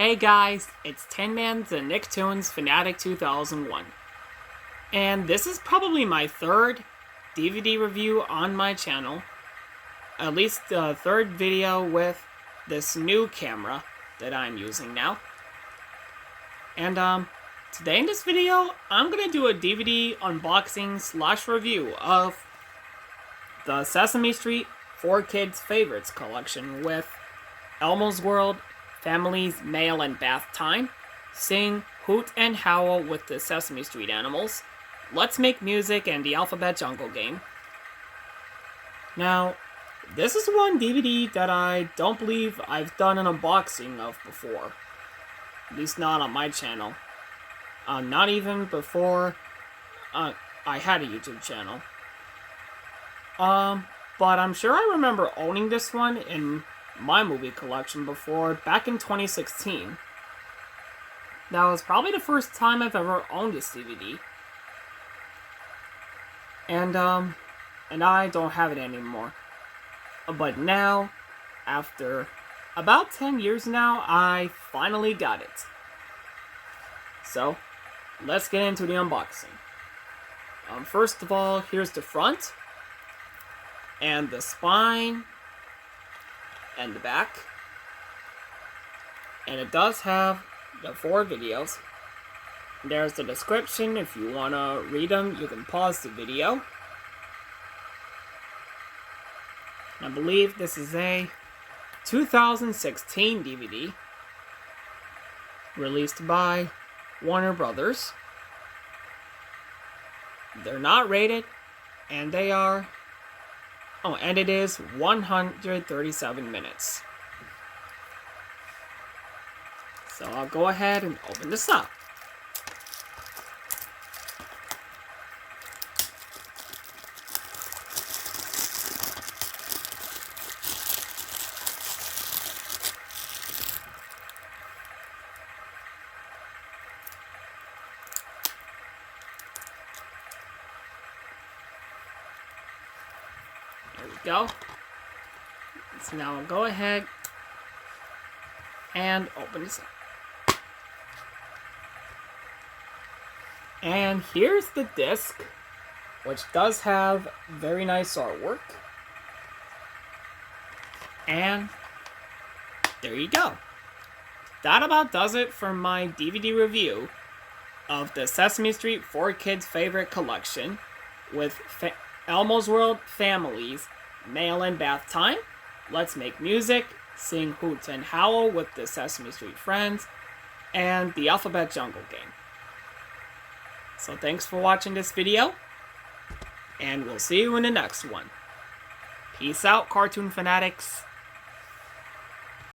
Hey guys, it's Tin Man the Nicktoons Fanatic 2001. And this is probably my third DVD review on my channel. At least the third video with this new camera that I'm using now. And today in this video, I'm gonna do a DVD unboxing / review of the Sesame Street 4 Kids Favorites collection with Elmo's World, Family's Mail and Bath Time, Sing, Hoot and Howl with the Sesame Street Animals, Let's Make Music, and the Alphabet Jungle Game. Now, this is one DVD that I don't believe I've done an unboxing of before. At least not on my channel. Not even before I had a YouTube channel. But I'm sure I remember owning this one in my movie collection before, back in 2016. That was probably the first time I've ever owned this DVD. And I don't have it anymore. But now, after about 10 years now, I finally got it. So, let's get into the unboxing. First of all, here's the front, and the spine, and the back. And it does have the 4 videos. There's the description. If you want to read them, you can pause the video. I believe this is a 2016 DVD released by Warner Brothers. They're not rated, and they are... Oh, and it is 137 minutes. So I'll go ahead and open this up. There we go. So now I'll go ahead and open this up. And here's the disc, which does have very nice artwork. And there you go. That about does it for my DVD review of the Sesame Street 4 Kids Favorite Collection with Elmo's World, Family's Mail and Bath Time, Let's Make Music, Sing, Hoot and Howl with the Sesame Street Friends, and the Alphabet Jungle Game. So thanks for watching this video, and we'll see you in the next one. Peace out, cartoon fanatics.